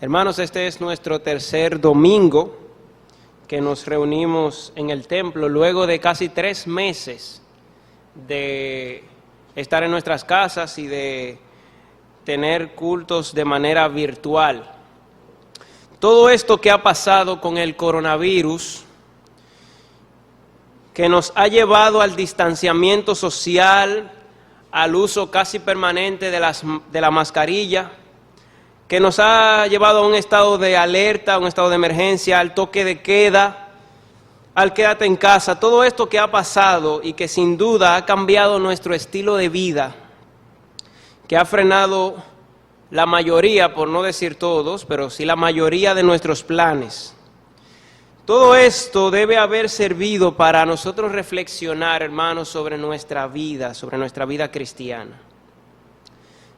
Hermanos, este es nuestro tercer domingo que nos reunimos en el templo luego de casi 3 meses de estar en nuestras casas y de tener cultos de manera virtual. Todo esto que ha pasado con el coronavirus, que nos ha llevado al distanciamiento social, al uso casi permanente de la mascarilla, que nos ha llevado a un estado de alerta, a un estado de emergencia, al toque de queda, al quédate en casa. Todo esto que ha pasado y que sin duda ha cambiado nuestro estilo de vida, que ha frenado la mayoría, por no decir todos, pero sí la mayoría de nuestros planes. Todo esto debe haber servido para nosotros reflexionar, hermanos, sobre nuestra vida cristiana.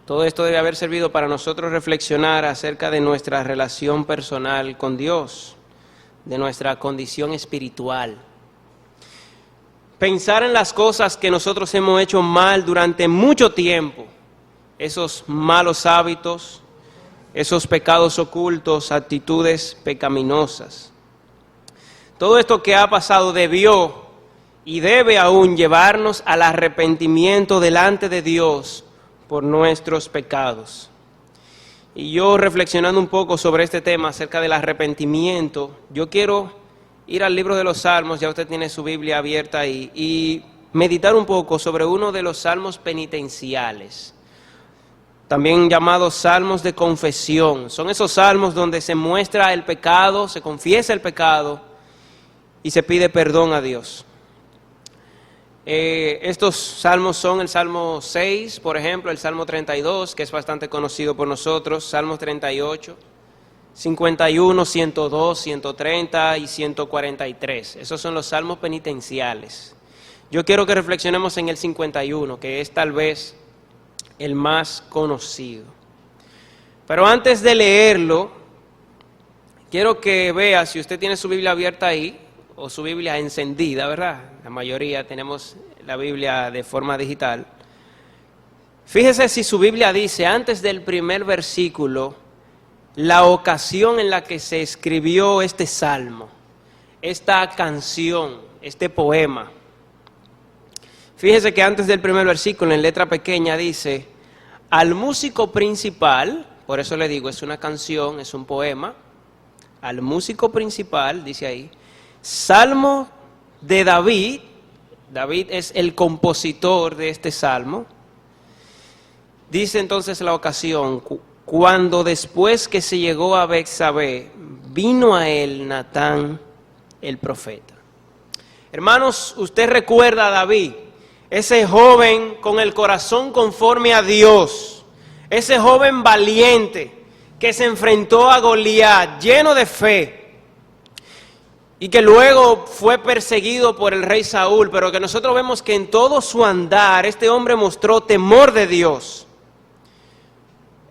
Todo esto debe haber servido para nosotros reflexionar acerca de nuestra relación personal con Dios, de nuestra condición espiritual. Pensar en las cosas que nosotros hemos hecho mal durante mucho tiempo, esos malos hábitos, esos pecados ocultos, actitudes pecaminosas. Todo esto que ha pasado debió y debe aún llevarnos al arrepentimiento delante de Dios por nuestros pecados. Y yo, reflexionando un poco sobre este tema acerca del arrepentimiento, yo quiero ir al libro de los Salmos, ya usted tiene su Biblia abierta ahí, y meditar un poco sobre uno de los salmos penitenciales, también llamados salmos de confesión. Son esos salmos donde se muestra el pecado, se confiesa el pecado y se pide perdón a Dios. Estos salmos son el Salmo 6, por ejemplo, el Salmo 32, que es bastante conocido por nosotros, Salmos 38, 51, 102, 130 y 143. Esos son los salmos penitenciales. Yo quiero que reflexionemos en el 51, que es tal vez el más conocido. Pero antes de leerlo, quiero que vea, si usted tiene su Biblia abierta ahí, o su Biblia encendida, ¿verdad? La mayoría tenemos la Biblia de forma digital. Fíjese si su Biblia dice, antes del primer versículo, la ocasión en la que se escribió este salmo, esta canción, este poema. Fíjese que antes del primer versículo, en letra pequeña, dice, al músico principal, por eso le digo, es una canción, es un poema, al músico principal, dice ahí, Salmo de David. David es el compositor de este salmo. Dice entonces la ocasión, cuando después que se llegó a Betsabé, vino a él Natán el profeta. Hermanos, usted recuerda a David, ese joven con el corazón conforme a Dios, ese joven valiente que se enfrentó a Goliat, lleno de fe, y que luego fue perseguido por el rey Saúl, pero que nosotros vemos que en todo su andar este hombre mostró temor de Dios.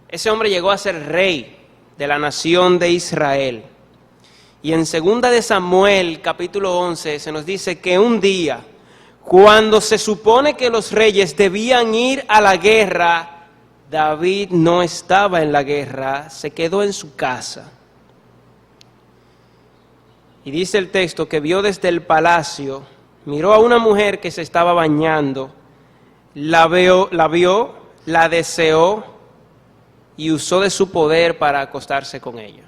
Ese hombre llegó a ser rey de la nación de Israel. Y en 2 de Samuel, capítulo 11, se nos dice que un día, cuando se supone que los reyes debían ir a la guerra, David no estaba en la guerra, se quedó en su casa. Y dice el texto que vio desde el palacio, miró a una mujer que se estaba bañando, la vio, la deseó y usó de su poder para acostarse con ella.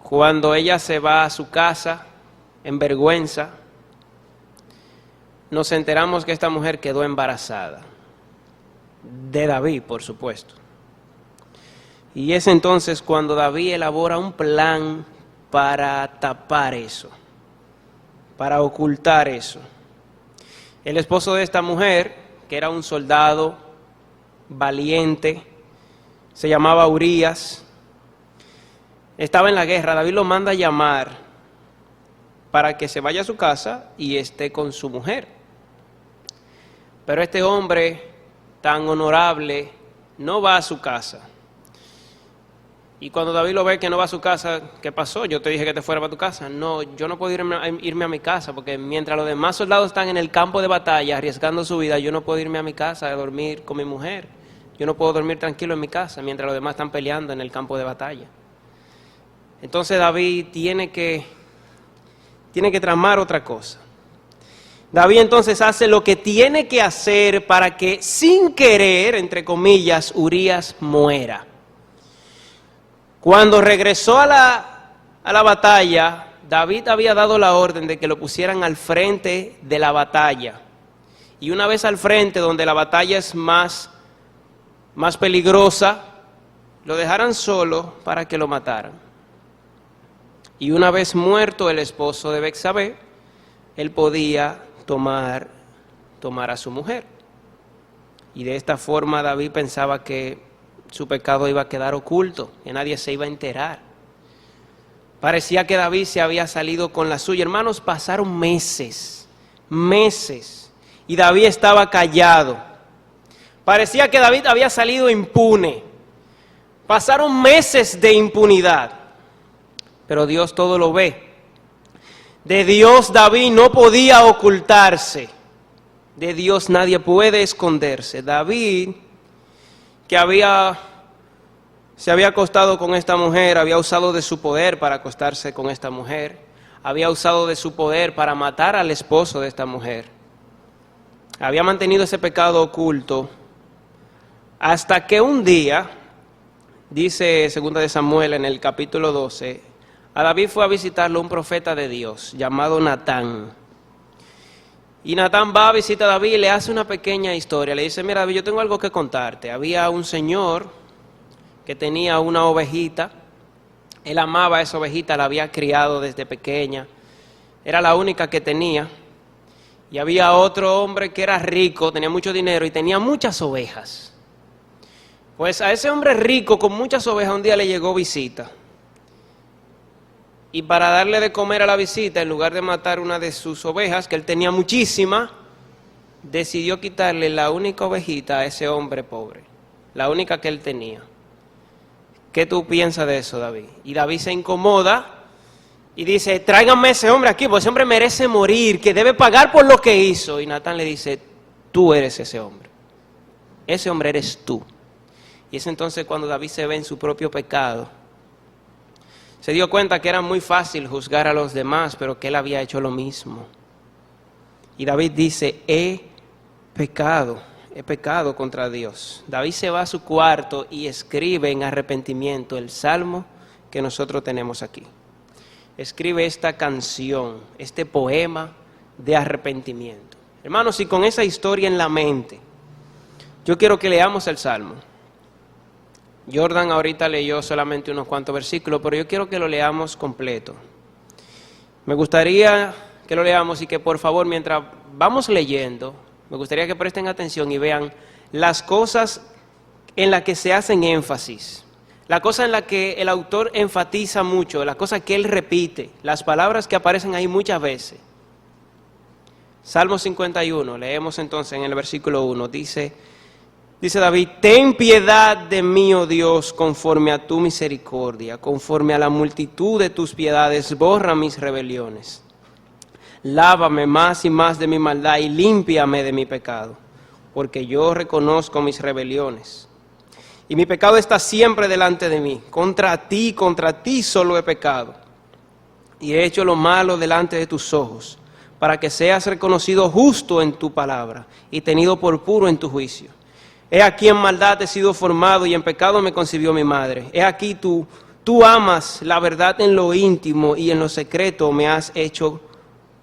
Cuando ella se va a su casa, en vergüenza, nos enteramos que esta mujer quedó embarazada, de David, por supuesto. Y es entonces cuando David elabora un plan para tapar eso, para ocultar eso. El esposo de esta mujer, que era un soldado valiente, se llamaba Urías, estaba en la guerra. David lo manda a llamar para que se vaya a su casa y esté con su mujer. Pero este hombre tan honorable no va a su casa. Y cuando David lo ve que no va a su casa, ¿qué pasó? Yo te dije que te fuera para tu casa. No, yo no puedo irme a mi casa, porque mientras los demás soldados están en el campo de batalla arriesgando su vida, yo no puedo irme a mi casa a dormir con mi mujer. Yo no puedo dormir tranquilo en mi casa mientras los demás están peleando en el campo de batalla. Entonces David tiene que tramar otra cosa. David entonces hace lo que tiene que hacer para que, sin querer, entre comillas, Urías muera. Cuando regresó a la batalla, David había dado la orden de que lo pusieran al frente de la batalla. Y una vez al frente, donde la batalla es más peligrosa, lo dejaran solo para que lo mataran. Y una vez muerto el esposo de Betsabé, él podía tomar a su mujer. Y de esta forma David pensaba que su pecado iba a quedar oculto, que nadie se iba a enterar. Parecía que David se había salido con la suya. Hermanos, pasaron meses, y David estaba callado. Parecía que David había salido impune. Pasaron meses de impunidad, pero Dios todo lo ve. De Dios David no podía ocultarse. De Dios nadie puede esconderse. David, que se había acostado con esta mujer, había usado de su poder para acostarse con esta mujer, había usado de su poder para matar al esposo de esta mujer. Había mantenido ese pecado oculto hasta que un día, dice 2 de Samuel en el capítulo 12, a David fue a visitarlo un profeta de Dios llamado Natán. Y Natán va a visitar a David y le hace una pequeña historia. Le dice, mira David, yo tengo algo que contarte. Había un señor que tenía una ovejita. Él amaba a esa ovejita, la había criado desde pequeña. Era la única que tenía. Y había otro hombre que era rico, tenía mucho dinero y tenía muchas ovejas. Pues a ese hombre rico con muchas ovejas un día le llegó visita. Y para darle de comer a la visita, en lugar de matar una de sus ovejas, que él tenía muchísima, decidió quitarle la única ovejita a ese hombre pobre, la única que él tenía. ¿Qué tú piensas de eso, David? Y David se incomoda y dice, tráiganme ese hombre aquí, porque ese hombre merece morir, que debe pagar por lo que hizo. Y Natán le dice, tú eres ese hombre eres tú. Y es entonces cuando David se ve en su propio pecado. Se dio cuenta que era muy fácil juzgar a los demás, pero que él había hecho lo mismo. Y David dice, he pecado contra Dios. David se va a su cuarto y escribe en arrepentimiento el salmo que nosotros tenemos aquí. Escribe esta canción, este poema de arrepentimiento. Hermanos, y con esa historia en la mente, yo quiero que leamos el salmo. Jordan ahorita leyó solamente unos cuantos versículos, pero yo quiero que lo leamos completo. Me gustaría que lo leamos y que por favor, mientras vamos leyendo, me gustaría que presten atención y vean las cosas en las que se hacen énfasis, la cosa en la que el autor enfatiza mucho, la cosa que él repite, las palabras que aparecen ahí muchas veces. Salmo 51, leemos entonces en el versículo 1, Dice David, ten piedad de mí, oh Dios, conforme a tu misericordia, conforme a la multitud de tus piedades, borra mis rebeliones. Lávame más y más de mi maldad y límpiame de mi pecado, porque yo reconozco mis rebeliones. Y mi pecado está siempre delante de mí. Contra ti solo he pecado. Y he hecho lo malo delante de tus ojos, para que seas reconocido justo en tu palabra y tenido por puro en tu juicio. He aquí en maldad he sido formado y en pecado me concibió mi madre. He aquí tú amas la verdad en lo íntimo y en lo secreto me has hecho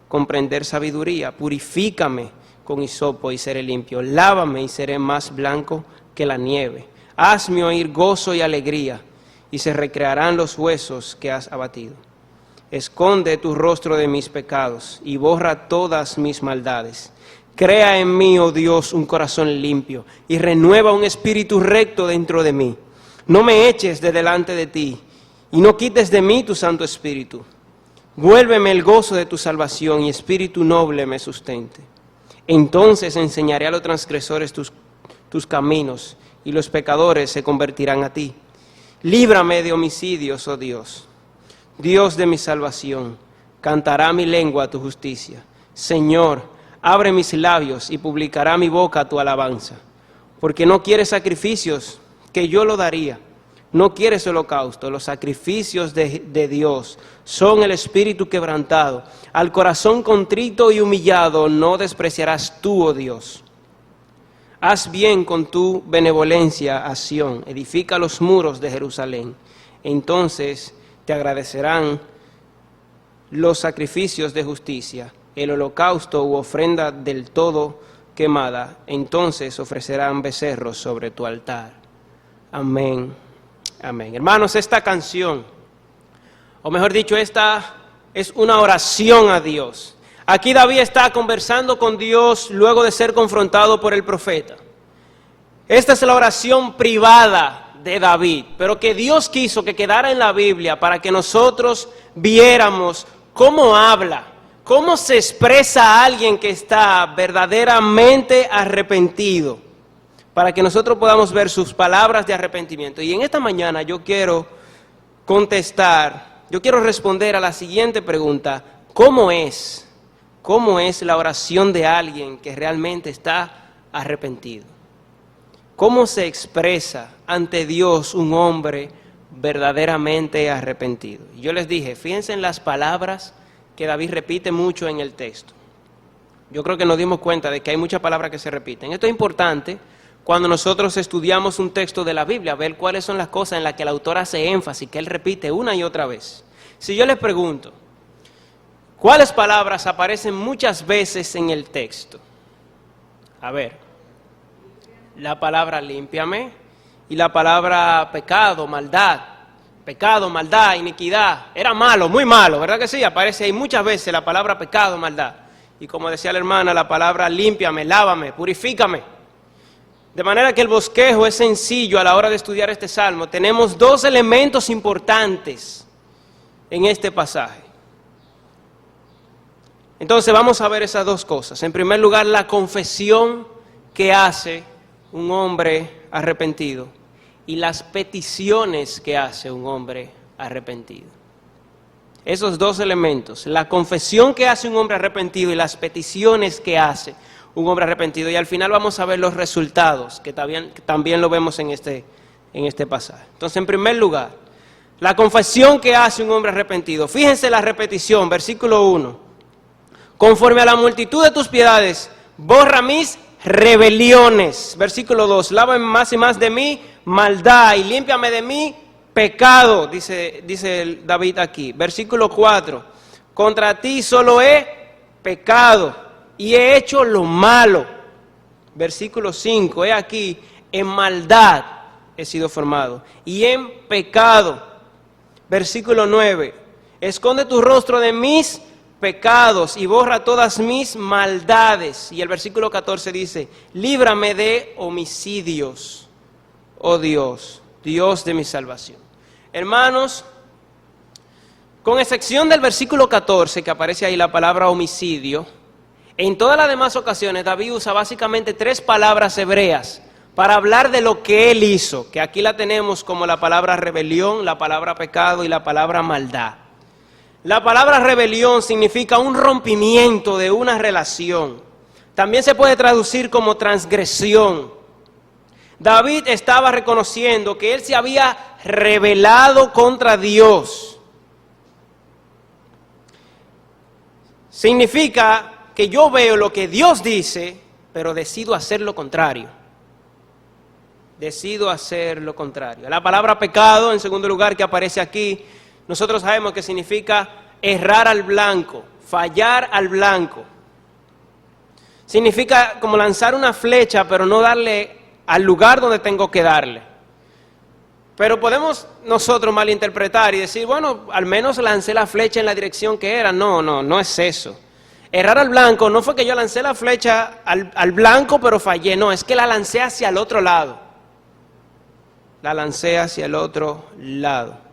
comprender sabiduría. Purifícame con hisopo y seré limpio. Lávame y seré más blanco que la nieve. Hazme oír gozo y alegría y se recrearán los huesos que has abatido. Esconde tu rostro de mis pecados y borra todas mis maldades. Crea en mí, oh Dios, un corazón limpio y renueva un espíritu recto dentro de mí. No me eches de delante de ti y no quites de mí tu Santo Espíritu. Vuélveme el gozo de tu salvación y espíritu noble me sustente. Entonces enseñaré a los transgresores tus caminos y los pecadores se convertirán a ti. Líbrame de homicidios, oh Dios, Dios de mi salvación. Cantará mi lengua tu justicia. Señor, abre mis labios y publicará mi boca tu alabanza. porque no quieres sacrificios, que yo lo daría. No quieres holocausto. Los sacrificios de Dios son el espíritu quebrantado. Al corazón contrito y humillado no despreciarás tú, oh Dios. Haz bien con tu benevolencia a Sión, edifica los muros de Jerusalén. Entonces te agradecerán los sacrificios de justicia, el holocausto u ofrenda del todo quemada. Entonces ofrecerán becerros sobre tu altar. Amén. Amén. Hermanos, esta canción, o mejor dicho, esta es una oración a Dios. Aquí David está conversando con Dios luego de ser confrontado por el profeta. Esta es la oración privada de David, pero que Dios quiso que quedara en la Biblia para que nosotros viéramos cómo habla, cómo se expresa a alguien que está verdaderamente arrepentido, para que nosotros podamos ver sus palabras de arrepentimiento. Y en esta mañana yo quiero responder a la siguiente pregunta: ¿cómo es la oración de alguien que realmente está arrepentido? ¿Cómo se expresa ante Dios un hombre verdaderamente arrepentido? Y yo les dije, fíjense en las palabras que David repite mucho en el texto. Yo creo que nos dimos cuenta de que hay muchas palabras que se repiten. Esto es importante cuando nosotros estudiamos un texto de la Biblia, ver cuáles son las cosas en las que el autor hace énfasis, que él repite una y otra vez. Si yo les pregunto, ¿cuáles palabras aparecen muchas veces en el texto? A ver, la palabra límpiame y la palabra pecado, maldad, iniquidad. Era malo, muy malo, ¿verdad que sí? Aparece ahí muchas veces la palabra pecado, maldad. Y como decía la hermana, la palabra límpiame, lávame, purifícame. De manera que el bosquejo es sencillo a la hora de estudiar este salmo. Tenemos dos elementos importantes en este pasaje. Entonces vamos a ver esas dos cosas. En primer lugar, la confesión que hace un hombre arrepentido y las peticiones que hace un hombre arrepentido. Esos dos elementos, la confesión que hace un hombre arrepentido y las peticiones que hace un hombre arrepentido. Y al final vamos a ver los resultados, que también lo vemos en este pasaje. Entonces, en primer lugar, la confesión que hace un hombre arrepentido. Fíjense la repetición, versículo 1. Conforme a la multitud de tus piedades, borra mis rebeliones. Versículo 2. Lávame más y más de mí maldad y límpiame de mí pecado, dice David aquí. Versículo 4. Contra ti solo he pecado y he hecho lo malo. Versículo 5, he aquí, en maldad he sido formado y en pecado. Versículo 9, esconde tu rostro de mis pecados y borra todas mis maldades. Y el versículo 14 dice, líbrame de homicidios, oh Dios, Dios de mi salvación. Hermanos, con excepción del versículo 14 que aparece ahí la palabra homicidio, en todas las demás ocasiones David usa básicamente tres palabras hebreas para hablar de lo que él hizo, que aquí la tenemos como la palabra rebelión, la palabra pecado y la palabra maldad. La palabra rebelión significa un rompimiento de una relación. También se puede traducir como transgresión. David estaba reconociendo que él se había rebelado contra Dios. Significa que yo veo lo que Dios dice, pero decido hacer lo contrario. Decido hacer lo contrario. La palabra pecado, en segundo lugar, que aparece aquí, nosotros sabemos que significa errar al blanco, fallar al blanco. Significa como lanzar una flecha, pero no darle al lugar donde tengo que darle. Pero podemos nosotros malinterpretar y decir, bueno, al menos lancé la flecha en la dirección que era. No es eso. Errar al blanco no fue que yo lancé la flecha al blanco pero fallé, no, es que la lancé hacia el otro lado. La lancé hacia el otro lado.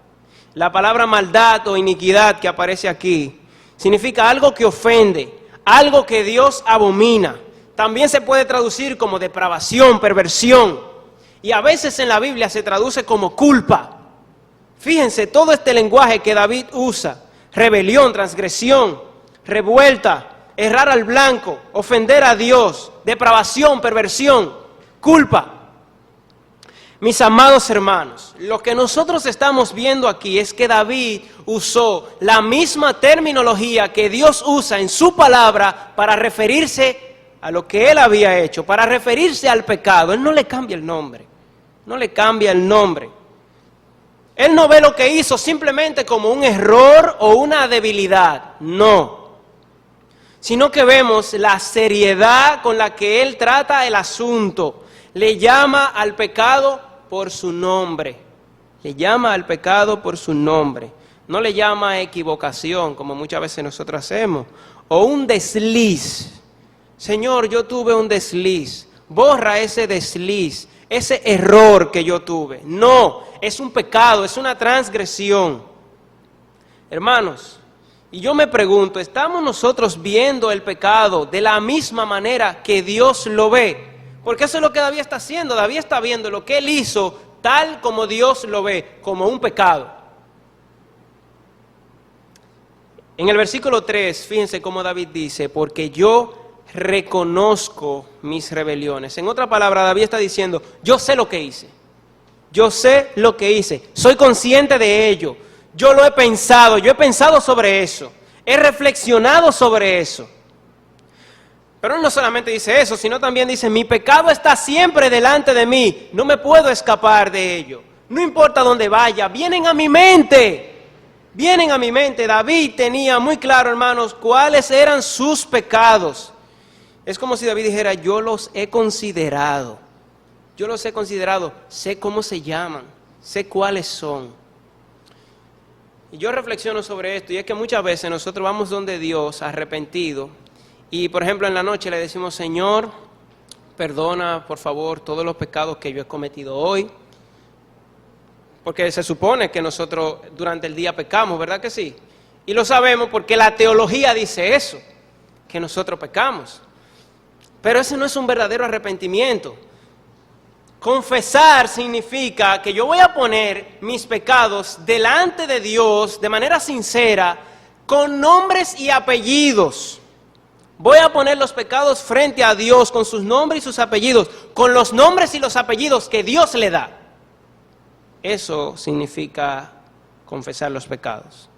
La palabra maldad o iniquidad que aparece aquí significa algo que ofende, algo que Dios abomina. También se puede traducir como depravación, perversión. Y a veces en la Biblia se traduce como culpa. Fíjense todo este lenguaje que David usa: rebelión, transgresión, revuelta, errar al blanco, ofender a Dios, depravación, perversión, culpa. Mis amados hermanos, lo que nosotros estamos viendo aquí es que David usó la misma terminología que Dios usa en su palabra para referirse a lo que él había hecho, para referirse al pecado. Él no le cambia el nombre, no le cambia el nombre. Él no ve lo que hizo simplemente como un error o una debilidad, no. Sino que vemos la seriedad con la que él trata el asunto. Le llama al pecado por su nombre. Le llama al pecado por su nombre. No le llama equivocación, como muchas veces nosotros hacemos. O un desliz. Señor, yo tuve un desliz. Borra ese desliz, ese error que yo tuve. No, es un pecado, es una transgresión. Hermanos, y yo me pregunto, ¿estamos nosotros viendo el pecado de la misma manera que Dios lo ve? Porque eso es lo que David está haciendo. David está viendo lo que él hizo tal como Dios lo ve, como un pecado. En el versículo 3, fíjense cómo David dice, porque yo reconozco mis rebeliones. En otra palabra, David está diciendo, yo sé lo que hice. Yo sé lo que hice. Soy consciente de ello. Yo lo he pensado. Yo he pensado sobre eso. He reflexionado sobre eso. Pero él no solamente dice eso, sino también dice, mi pecado está siempre delante de mí, no me puedo escapar de ello. No importa dónde vaya, vienen a mi mente. David tenía muy claro, hermanos, cuáles eran sus pecados. Es como si David dijera, yo los he considerado, sé cómo se llaman, sé cuáles son. Y yo reflexiono sobre esto, y es que muchas veces nosotros vamos donde Dios arrepentido, y por ejemplo en la noche le decimos, Señor, perdona por favor todos los pecados que yo he cometido hoy. Porque se supone que nosotros durante el día pecamos, ¿verdad que sí? Y lo sabemos porque la teología dice eso, que nosotros pecamos. Pero ese no es un verdadero arrepentimiento. Confesar significa que yo voy a poner mis pecados delante de Dios de manera sincera, con nombres y apellidos. Voy a poner los pecados frente a Dios con sus nombres y sus apellidos, con los nombres y los apellidos que Dios le da. Eso significa confesar los pecados.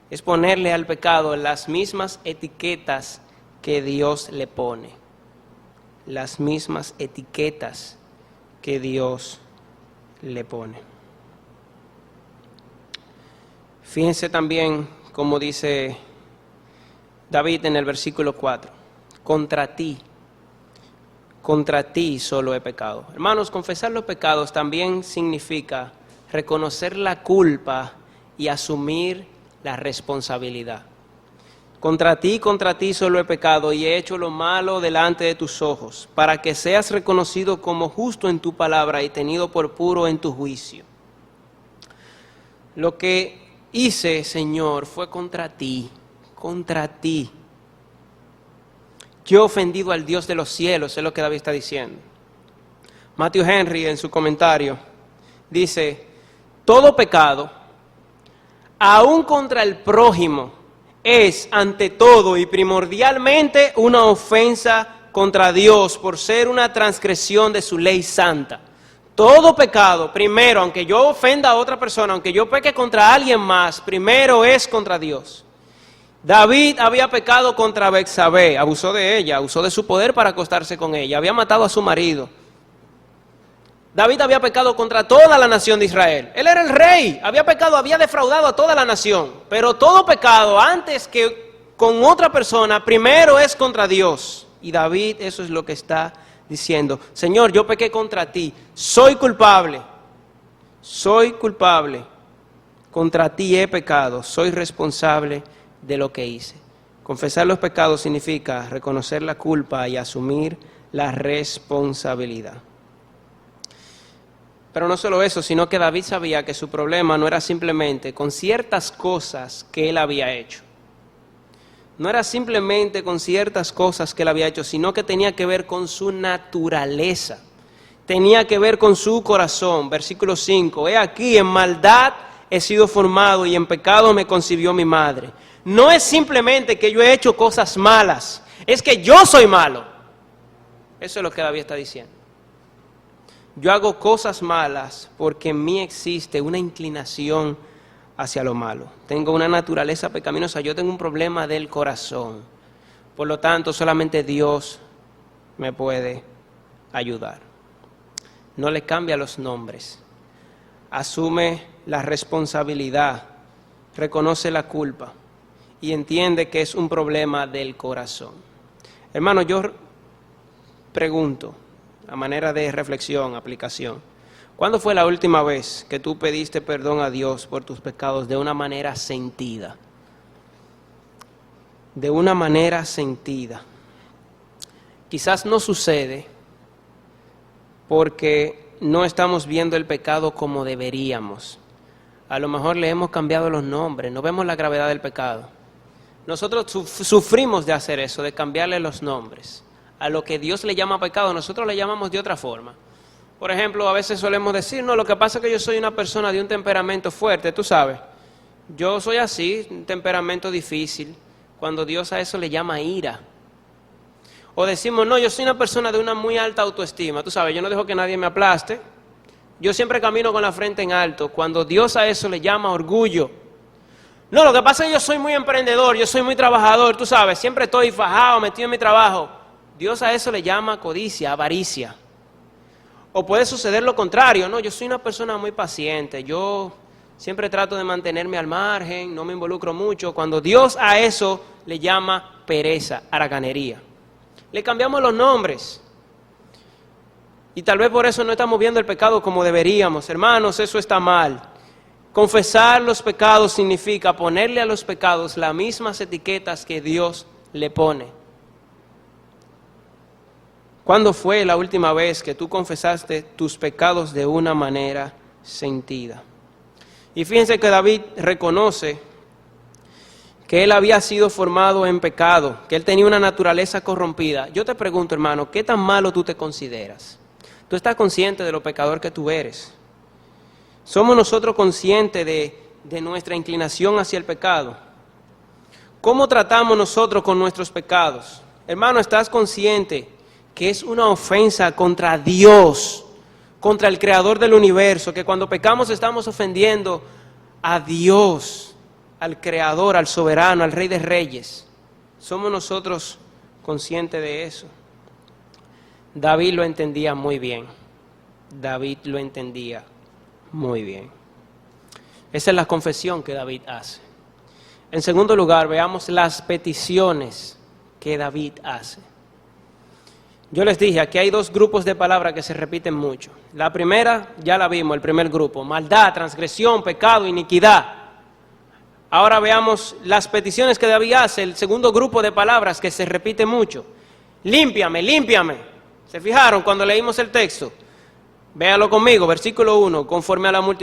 Es ponerle al pecado las mismas etiquetas que Dios le pone. Las mismas etiquetas que Dios le pone. Fíjense también cómo dice David en el versículo 4, contra ti solo he pecado. Hermanos, confesar los pecados también significa reconocer la culpa y asumir la responsabilidad. Contra ti solo he pecado y he hecho lo malo delante de tus ojos, para que seas reconocido como justo en tu palabra y tenido por puro en tu juicio. Lo que hice, Señor, fue contra ti. Yo he ofendido al Dios de los cielos, es lo que David está diciendo. Matthew Henry en su comentario dice, todo pecado, aun contra el prójimo, es ante todo y primordialmente una ofensa contra Dios por ser una transgresión de su ley santa. Todo pecado, primero, aunque yo ofenda a otra persona, aunque yo peque contra alguien más, primero es contra Dios. David había pecado contra Betsabé, abusó de ella, usó de su poder para acostarse con ella, había matado a su marido. David había pecado contra toda la nación de Israel. Él era el rey, había pecado, había defraudado a toda la nación. Pero todo pecado, antes que con otra persona, primero es contra Dios. Y David eso es lo que está diciendo. Señor, yo pequé contra ti, soy culpable. Contra ti he pecado, soy responsable de lo que hice. Confesar los pecados significa reconocer la culpa y asumir la responsabilidad. Pero no solo eso, sino que David sabía que su problema no era simplemente con ciertas cosas que él había hecho. No era simplemente con ciertas cosas que él había hecho, sino que tenía que ver con su naturaleza. Tenía que ver con su corazón. Versículo 5, he aquí, en maldad he sido formado y en pecado me concibió mi madre. No es simplemente que yo he hecho cosas malas, es que yo soy malo. Eso es lo que David está diciendo. Yo hago cosas malas porque en mí existe una inclinación hacia lo malo. Tengo una naturaleza pecaminosa, yo tengo un problema del corazón. Por lo tanto, solamente Dios me puede ayudar. No le cambia los nombres. Asume la responsabilidad, reconoce la culpa y entiende que es un problema del corazón. Hermano, yo pregunto, a manera de reflexión, aplicación, ¿cuándo fue la última vez que tú pediste perdón a Dios por tus pecados de una manera sentida? De una manera sentida. Quizás no sucede porque no estamos viendo el pecado como deberíamos. A lo mejor le hemos cambiado los nombres, no vemos la gravedad del pecado. Nosotros sufrimos de hacer eso, de cambiarle los nombres. A lo que Dios le llama pecado, nosotros le llamamos de otra forma. Por ejemplo, a veces solemos decir, no, lo que pasa es que yo soy una persona de un temperamento fuerte, tú sabes. Yo soy así, un temperamento difícil, cuando Dios a eso le llama ira. O decimos, no, yo soy una persona de una muy alta autoestima, tú sabes, yo no dejo que nadie me aplaste. Yo siempre camino con la frente en alto, cuando Dios a eso le llama orgullo. No, lo que pasa es que yo soy muy emprendedor, yo soy muy trabajador, tú sabes, siempre estoy fajado, metido en mi trabajo. Dios a eso le llama codicia, avaricia. O puede suceder lo contrario, no, yo soy una persona muy paciente, yo siempre trato de mantenerme al margen, no me involucro mucho. Cuando Dios a eso le llama pereza, haraganería. Le cambiamos los nombres. Y tal vez por eso no estamos viendo el pecado como deberíamos. Hermanos, eso está mal. Confesar los pecados significa ponerle a los pecados las mismas etiquetas que Dios le pone. ¿Cuándo fue la última vez que tú confesaste tus pecados de una manera sentida? Y fíjense que David reconoce que él había sido formado en pecado, que él tenía una naturaleza corrompida. Yo te pregunto, hermano, ¿qué tan malo tú te consideras? ¿Tú estás consciente de lo pecador que tú eres? ¿Somos nosotros conscientes de nuestra inclinación hacia el pecado? ¿Cómo tratamos nosotros con nuestros pecados? Hermano, ¿estás consciente que es una ofensa contra Dios, contra el Creador del universo, que cuando pecamos estamos ofendiendo a Dios, al Creador, al Soberano, al Rey de Reyes? ¿Somos nosotros conscientes de eso? David lo entendía muy bien. David lo entendía muy bien. Esa es la confesión que David hace. En segundo lugar, veamos las peticiones que David hace. Yo les dije, aquí hay dos grupos de palabras que se repiten mucho. La primera, ya la vimos, el primer grupo, maldad, transgresión, pecado, iniquidad. Ahora veamos las peticiones que David hace, el segundo grupo de palabras que se repite mucho. Límpiame, límpiame. ¿Se fijaron cuando leímos el texto? Véalo conmigo, versículo 1,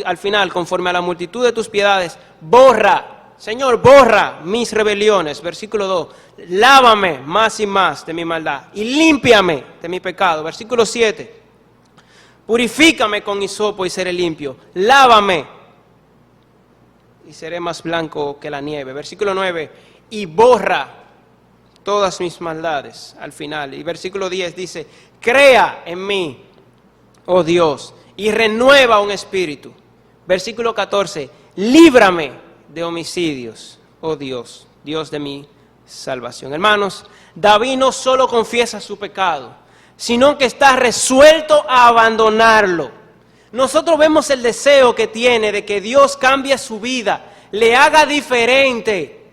al final, conforme a la multitud de tus piedades, borra. Señor, borra mis rebeliones. Versículo 2, lávame más y más de mi maldad y límpiame de mi pecado. Versículo 7, purifícame con hisopo y seré limpio. Lávame y seré más blanco que la nieve. Versículo 9, y borra todas mis maldades al final. Y versículo 10 dice, crea en mí, oh Dios, y renueva un espíritu. Versículo 14, líbrame de homicidios, oh Dios, Dios de mi salvación. Hermanos, David no solo confiesa su pecado, sino que está resuelto a abandonarlo. Nosotros vemos el deseo que tiene de que Dios cambie su vida, le haga diferente.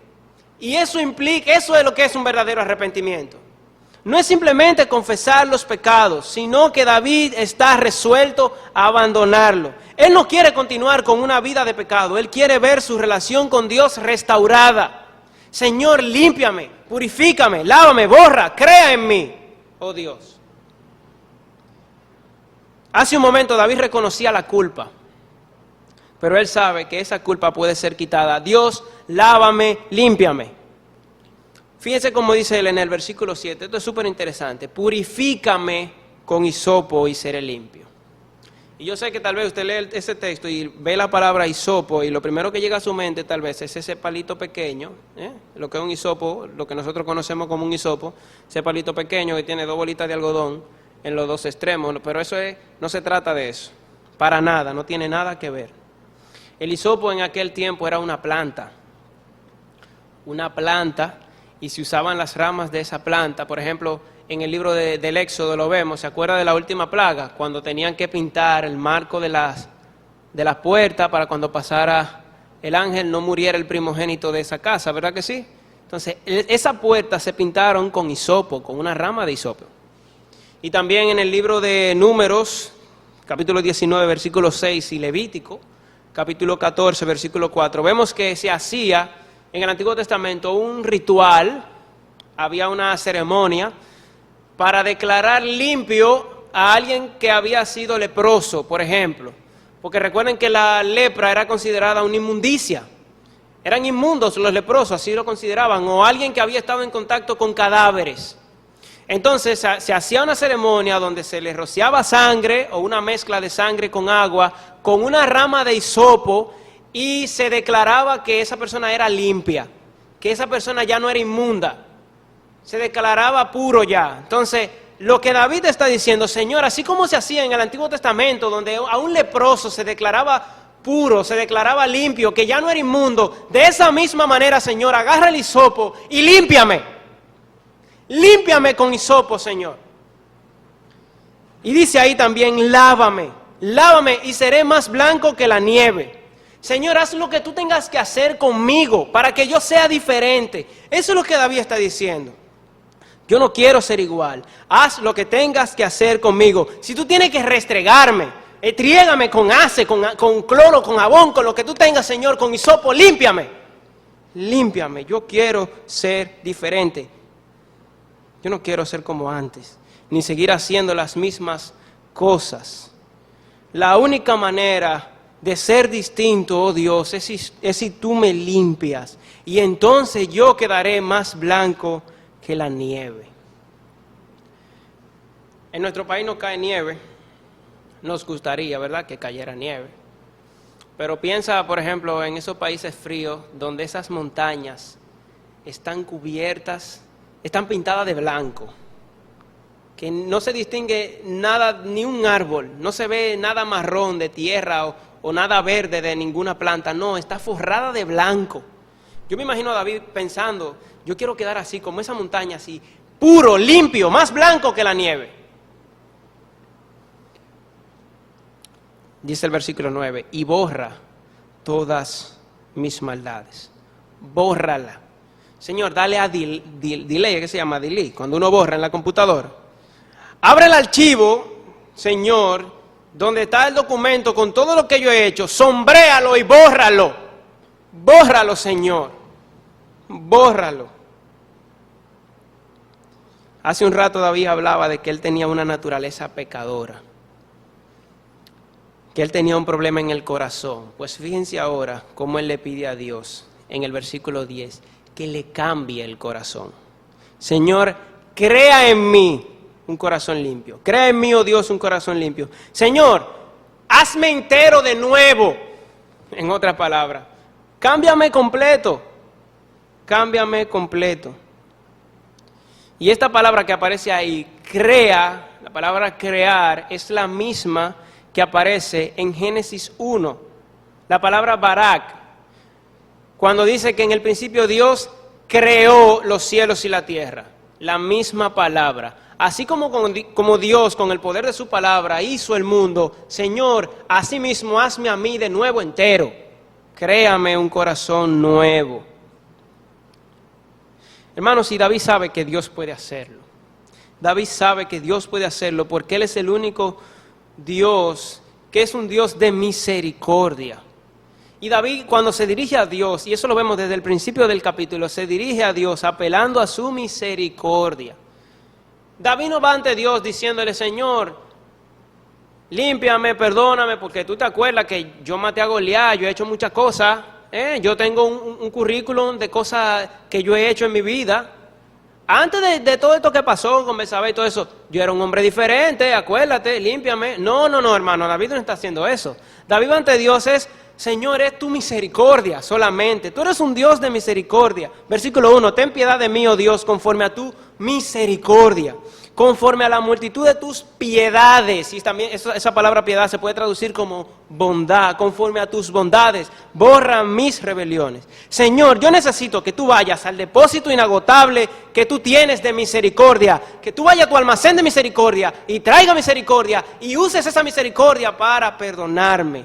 Y eso implica, eso es lo que es un verdadero arrepentimiento. No es simplemente confesar los pecados, sino que David está resuelto a abandonarlo. Él no quiere continuar con una vida de pecado, él quiere ver su relación con Dios restaurada. Señor, límpiame, purifícame, lávame, borra, crea en mí, oh Dios. Hace un momento David reconocía la culpa, pero él sabe que esa culpa puede ser quitada. Dios, lávame, límpiame. Fíjense cómo dice él en el versículo 7, esto es súper interesante. Purifícame con hisopo y seré limpio. Y yo sé que tal vez usted lee ese texto y ve la palabra hisopo y lo primero que llega a su mente tal vez es ese palito pequeño, lo que es un hisopo, lo que nosotros conocemos como un hisopo, ese palito pequeño que tiene 2 bolitas de algodón en los dos extremos, pero no se trata de eso, para nada, no tiene nada que ver. El hisopo en aquel tiempo era una planta, y se usaban las ramas de esa planta. Por ejemplo, en el libro del Éxodo lo vemos, ¿se acuerda de la última plaga? Cuando tenían que pintar el marco de las puertas para cuando pasara el ángel no muriera el primogénito de esa casa, ¿verdad que sí? Entonces, esa puerta se pintaron con hisopo, con una rama de hisopo. Y también en el libro de Números, capítulo 19, versículo 6, y Levítico, capítulo 14, versículo 4, vemos que se hacía en el Antiguo Testamento un ritual, había una ceremonia para declarar limpio a alguien que había sido leproso, por ejemplo. Porque recuerden que la lepra era considerada una inmundicia. Eran inmundos los leprosos, así lo consideraban, o alguien que había estado en contacto con cadáveres. Entonces se hacía una ceremonia donde se le rociaba sangre o una mezcla de sangre con agua, con una rama de hisopo, y se declaraba que esa persona era limpia, que esa persona ya no era inmunda, se declaraba puro ya. Entonces, lo que David está diciendo, Señor, así como se hacía en el Antiguo Testamento, donde a un leproso se declaraba puro, se declaraba limpio, que ya no era inmundo, de esa misma manera, Señor, agarra el hisopo y límpiame. Límpiame con hisopo, Señor. Y dice ahí también, lávame y seré más blanco que la nieve. Señor, haz lo que tú tengas que hacer conmigo para que yo sea diferente. Eso es lo que David está diciendo. Yo no quiero ser igual. Haz lo que tengas que hacer conmigo. Si tú tienes que restregarme, triégame con ace, con cloro, con jabón, con lo que tú tengas, Señor, con hisopo, límpiame. Límpiame. Yo quiero ser diferente. Yo no quiero ser como antes, ni seguir haciendo las mismas cosas. La única manera de ser distinto, oh Dios, es si tú me limpias. Y entonces yo quedaré más blanco que la nieve. En nuestro país no cae nieve. Nos gustaría, ¿verdad?, que cayera nieve. Pero piensa, por ejemplo, en esos países fríos donde esas montañas están cubiertas, están pintadas de blanco, que no se distingue nada, ni un árbol, no se ve nada marrón de tierra o nada verde de ninguna planta, no, está forrada de blanco. Yo me imagino a David pensando, yo quiero quedar así, como esa montaña, así, puro, limpio, más blanco que la nieve. Dice el versículo 9, y borra todas mis maldades, bórrala. Señor, dale a delay, ¿qué se llama? Delete, cuando uno borra en la computadora. Abre el archivo, Señor, donde está el documento con todo lo que yo he hecho, sombréalo y bórralo. Bórralo, Señor. Bórralo. Hace un rato David hablaba de que él tenía una naturaleza pecadora, que él tenía un problema en el corazón. Pues fíjense ahora cómo él le pide a Dios en el versículo 10, que le cambie el corazón. Señor, crea en mí un corazón limpio. Crea en mí, oh Dios, un corazón limpio. Señor, hazme entero de nuevo. En otras palabras, cámbiame completo. Cámbiame completo. Y esta palabra que aparece ahí, crea, la palabra crear, es la misma que aparece en Génesis 1. La palabra barak, cuando dice que en el principio Dios creó los cielos y la tierra. La misma palabra. Así como Dios con el poder de su palabra hizo el mundo, Señor, así mismo hazme a mí de nuevo entero. Créame un corazón nuevo. Hermanos, y David sabe que Dios puede hacerlo. David sabe que Dios puede hacerlo porque Él es el único Dios que es un Dios de misericordia. Y David, cuando se dirige a Dios, y eso lo vemos desde el principio del capítulo, se dirige a Dios apelando a su misericordia. David no va ante Dios diciéndole, Señor, límpiame, perdóname, porque tú te acuerdas que yo maté a Goliat, yo he hecho muchas cosas, yo tengo un currículum de cosas que yo he hecho en mi vida. Antes de todo esto que pasó con Betsabé y todo eso, yo era un hombre diferente, acuérdate, límpiame. No, hermano, David no está haciendo eso. David ante Dios es, Señor, es tu misericordia solamente. Tú eres un Dios de misericordia. Versículo 1, ten piedad de mí, oh Dios, conforme a tu misericordia. conforme a la multitud de tus piedades, y también esa palabra piedad se puede traducir como bondad, conforme a tus bondades, borra mis rebeliones. Señor, yo necesito que tú vayas al depósito inagotable que tú tienes de misericordia, que tú vayas a tu almacén de misericordia y traiga misericordia y uses esa misericordia para perdonarme,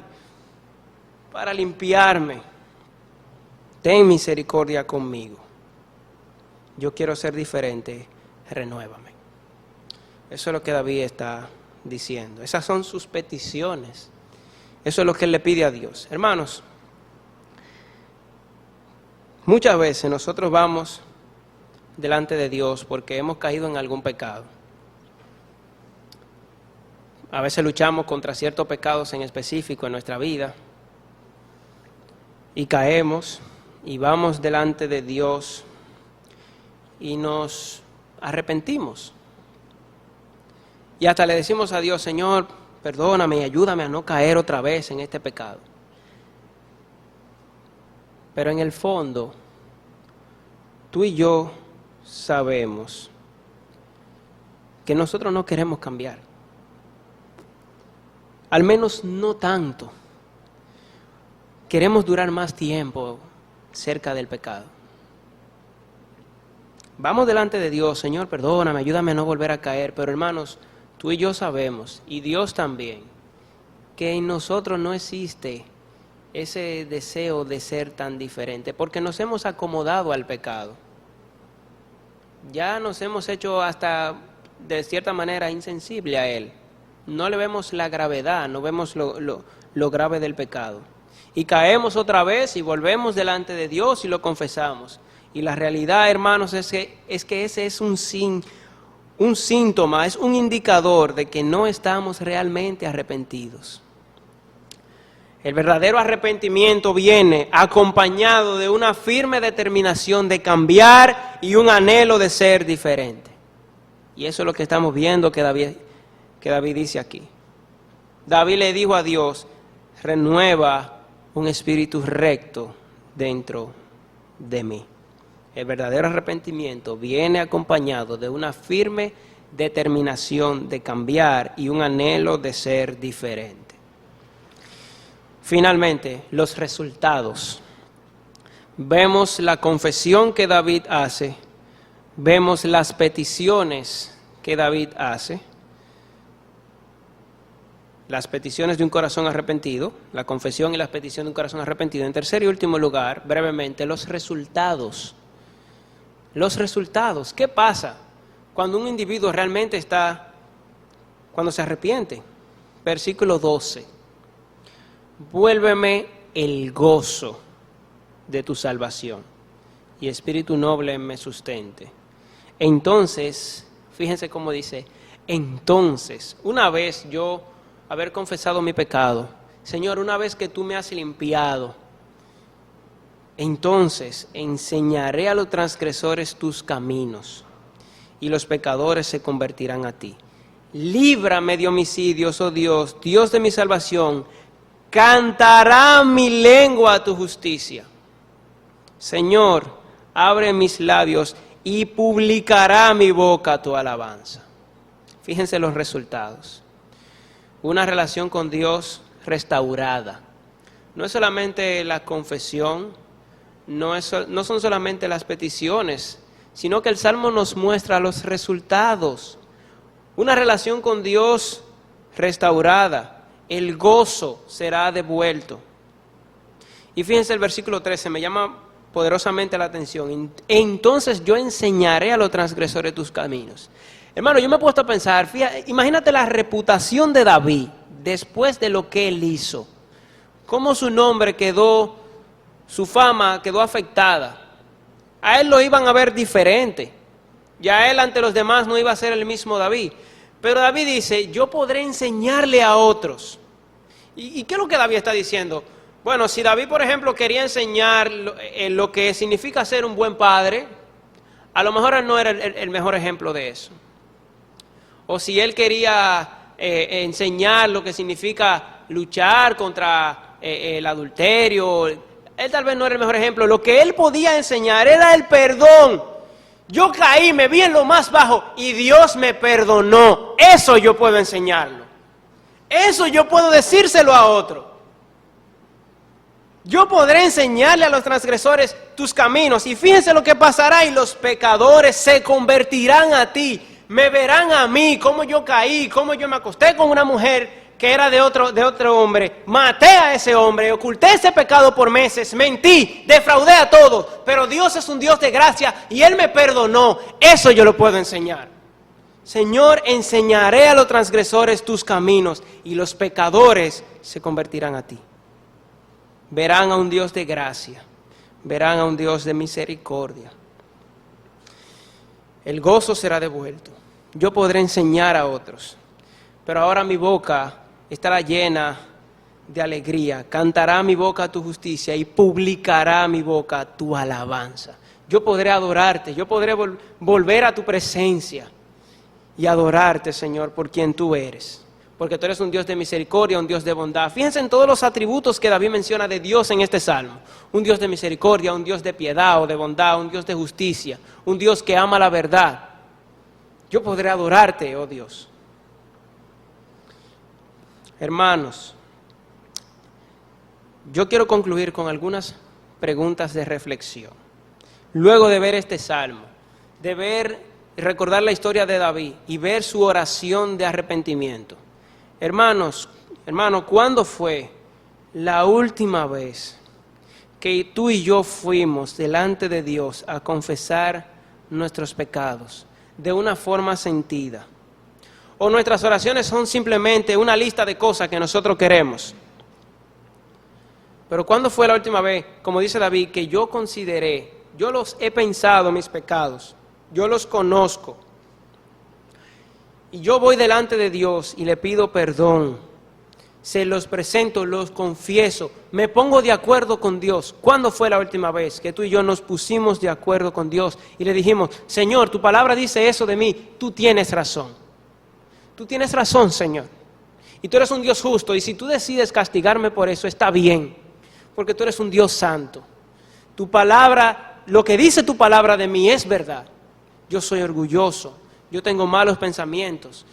para limpiarme. Ten misericordia conmigo. Yo quiero ser diferente, renuévame. Eso es lo que David está diciendo. Esas son sus peticiones. Eso es lo que él le pide a Dios. Hermanos, muchas veces nosotros vamos delante de Dios porque hemos caído en algún pecado. A veces luchamos contra ciertos pecados en específico en nuestra vida y caemos y vamos delante de Dios y nos arrepentimos. Y hasta le decimos a Dios, Señor, perdóname y ayúdame a no caer otra vez en este pecado. Pero en el fondo, tú y yo sabemos que nosotros no queremos cambiar. Al menos no tanto. Queremos durar más tiempo cerca del pecado. Vamos delante de Dios, Señor, perdóname, ayúdame a no volver a caer. Pero hermanos, tú y yo sabemos, y Dios también, que en nosotros no existe ese deseo de ser tan diferente, porque nos hemos acomodado al pecado. Ya nos hemos hecho hasta, de cierta manera, insensible a él. No le vemos la gravedad, no vemos lo grave del pecado. Y caemos otra vez y volvemos delante de Dios y lo confesamos. Y la realidad, hermanos, es que ese es un síntoma, es un indicador de que no estamos realmente arrepentidos. El verdadero arrepentimiento viene acompañado de una firme determinación de cambiar y un anhelo de ser diferente. Y eso es lo que estamos viendo que David dice aquí. David le dijo a Dios, renueva un espíritu recto dentro de mí. El verdadero arrepentimiento viene acompañado de una firme determinación de cambiar y un anhelo de ser diferente. Finalmente, los resultados. Vemos la confesión que David hace, vemos las peticiones que David hace, las peticiones de un corazón arrepentido, la confesión y las peticiones de un corazón arrepentido. En tercer y último lugar, brevemente, los resultados. Los resultados. ¿Qué pasa cuando un individuo realmente cuando se arrepiente? Versículo 12. Vuélveme el gozo de tu salvación y espíritu noble me sustente. Entonces, fíjense cómo dice, entonces, una vez yo haber confesado mi pecado, Señor, una vez que tú me has limpiado, entonces enseñaré a los transgresores tus caminos y los pecadores se convertirán a ti. Líbrame de homicidios, oh Dios, Dios de mi salvación, cantará mi lengua a tu justicia. Señor, abre mis labios y publicará mi boca tu alabanza. Fíjense los resultados. Una relación con Dios restaurada. No es solamente la confesión, no son solamente las peticiones, sino que el Salmo nos muestra los resultados. Una relación con Dios restaurada, el gozo será devuelto. Y fíjense el versículo 13, me llama poderosamente la atención. Entonces yo enseñaré a los transgresores tus caminos. Hermano, yo me he puesto a pensar, fíjate, imagínate la reputación de David después de lo que él hizo. Cómo su nombre su fama quedó afectada. A él lo iban a ver diferente. Ya él ante los demás no iba a ser el mismo David. Pero David dice, yo podré enseñarle a otros. ¿Y qué es lo que David está diciendo? Bueno, si David, por ejemplo, quería enseñar lo que significa ser un buen padre, a lo mejor él no era el mejor ejemplo de eso. O si él quería enseñar lo que significa luchar contra el adulterio, él tal vez no era el mejor ejemplo. Lo que él podía enseñar era el perdón Yo caí, me vi en lo más bajo y Dios me perdonó. Eso yo puedo enseñarlo. Eso yo puedo decírselo a otro. Yo podré enseñarle a los transgresores tus caminos. Y fíjense lo que pasará, y los pecadores se convertirán a ti. Me verán a mí, cómo yo caí, cómo yo me acosté con una mujer que era de otro hombre. Maté a ese hombre, oculté ese pecado por meses, mentí, defraudé a todos. Pero Dios es un Dios de gracia y Él me perdonó. Eso yo lo puedo enseñar. Señor, enseñaré a los transgresores tus caminos y los pecadores se convertirán a ti. Verán a un Dios de gracia, verán a un Dios de misericordia. El gozo será devuelto. Yo podré enseñar a otros, pero ahora mi boca estará llena de alegría. Cantará mi boca tu justicia y publicará mi boca tu alabanza. Yo podré adorarte, yo podré volver a tu presencia y adorarte, Señor, por quien tú eres. Porque tú eres un Dios de misericordia, un Dios de bondad. Fíjense en todos los atributos que David menciona de Dios en este salmo. Un Dios de misericordia, un Dios de piedad o de bondad, un Dios de justicia, un Dios que ama la verdad. Yo podré adorarte, oh Dios. Hermanos, yo quiero concluir con algunas preguntas de reflexión. Luego de ver este salmo, de recordar la historia de David y ver su oración de arrepentimiento. Hermano, ¿cuándo fue la última vez que tú y yo fuimos delante de Dios a confesar nuestros pecados de una forma sentida? ¿O nuestras oraciones son simplemente una lista de cosas que nosotros queremos? Pero ¿cuándo fue la última vez, como dice David, que yo consideré, yo los he pensado mis pecados, yo los conozco, y yo voy delante de Dios y le pido perdón, se los presento, los confieso, me pongo de acuerdo con Dios? ¿Cuándo fue la última vez que tú y yo nos pusimos de acuerdo con Dios y le dijimos, Señor, tu palabra dice eso de mí, tú tienes razón? Tú tienes razón, Señor. Y tú eres un Dios justo, y si tú decides castigarme por eso, está bien, porque tú eres un Dios santo. Tu palabra, lo que dice tu palabra de mí es verdad. Yo soy orgulloso, yo tengo malos pensamientos,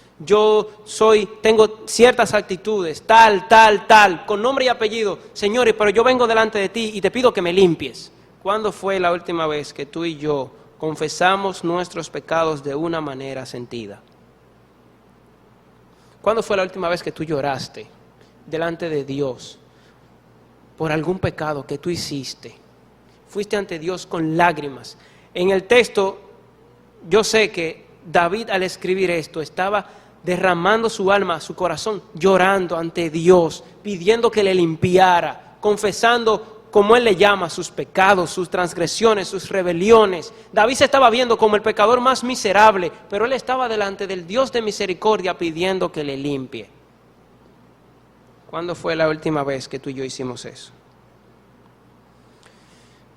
tengo ciertas actitudes, tal, con nombre y apellido. Señor, pero yo vengo delante de ti y te pido que me limpies. ¿Cuándo fue la última vez que tú y yo confesamos nuestros pecados de una manera sentida? ¿Cuándo fue la última vez que tú lloraste delante de Dios por algún pecado que tú hiciste? Fuiste ante Dios con lágrimas. En el texto, yo sé que David, al escribir esto, estaba derramando su alma, su corazón, llorando ante Dios, pidiendo que le limpiara, confesando, como él le llama, sus pecados, sus transgresiones, sus rebeliones. David se estaba viendo como el pecador más miserable, pero él estaba delante del Dios de misericordia pidiendo que le limpie. ¿Cuándo fue la última vez que tú y yo hicimos eso?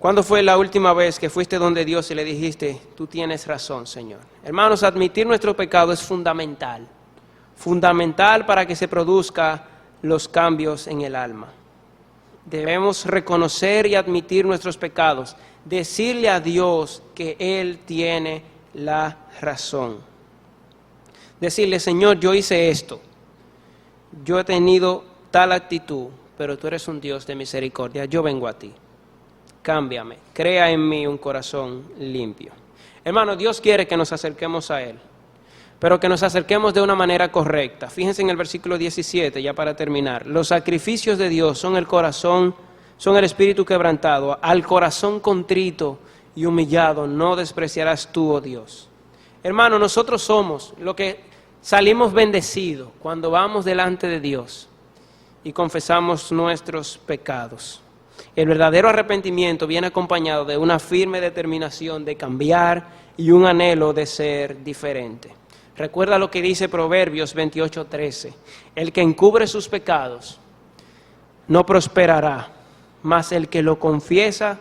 ¿Cuándo fue la última vez que fuiste donde Dios y le dijiste, tú tienes razón, Señor? Hermanos, admitir nuestro pecado es fundamental. Fundamental para que se produzcan los cambios en el alma. Debemos reconocer y admitir nuestros pecados. Decirle a Dios que Él tiene la razón. Decirle, Señor, yo hice esto. Yo he tenido tal actitud, pero tú eres un Dios de misericordia. Yo vengo a ti. Cámbiame, crea en mí un corazón limpio. Hermano, Dios quiere que nos acerquemos a Él, pero que nos acerquemos de una manera correcta. Fíjense en el versículo 17, ya para terminar. Los sacrificios de Dios son el corazón, son el espíritu quebrantado. Al corazón contrito y humillado no despreciarás tú, oh Dios. Hermano, nosotros somos lo que salimos bendecidos cuando vamos delante de Dios y confesamos nuestros pecados. El verdadero arrepentimiento viene acompañado de una firme determinación de cambiar y un anhelo de ser diferente. Recuerda lo que dice Proverbios 28:13. El que encubre sus pecados no prosperará, mas el que lo confiesa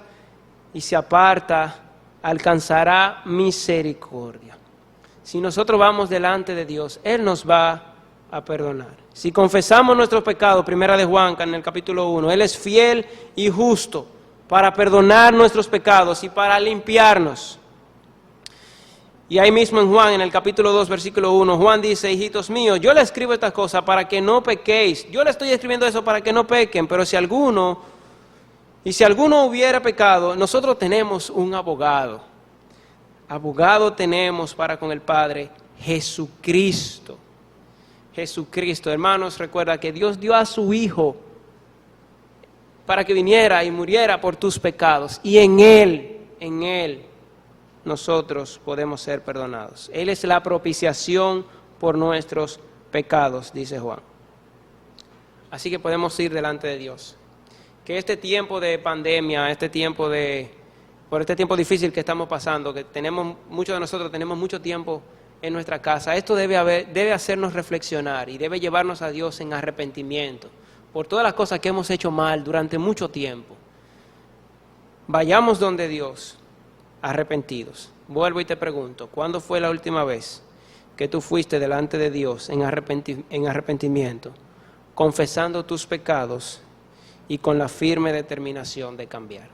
y se aparta alcanzará misericordia. Si nosotros vamos delante de Dios, Él nos va a perdonar. Si confesamos nuestros pecados, primera de Juan, en el capítulo 1, Él es fiel y justo para perdonar nuestros pecados y para limpiarnos. Y ahí mismo en Juan, en el capítulo 2, versículo 1, Juan dice, hijitos míos, yo les escribo estas cosas para que no pequéis. Yo les estoy escribiendo eso para que no pequen, pero si alguno hubiera pecado, nosotros tenemos un abogado. Abogado tenemos para con el Padre, Jesucristo. Jesucristo, hermanos, recuerda que Dios dio a su Hijo para que viniera y muriera por tus pecados. Y en Él, nosotros podemos ser perdonados. Él es la propiciación por nuestros pecados, dice Juan. Así que podemos ir delante de Dios. Que este tiempo de pandemia, por este tiempo difícil que estamos pasando, que muchos de nosotros tenemos mucho tiempo en nuestra casa, esto debe hacernos reflexionar y debe llevarnos a Dios en arrepentimiento por todas las cosas que hemos hecho mal durante mucho tiempo. Vayamos donde Dios, arrepentidos. Vuelvo y te pregunto, ¿cuándo fue la última vez que tú fuiste delante de Dios en arrepentimiento, confesando tus pecados y con la firme determinación de cambiar?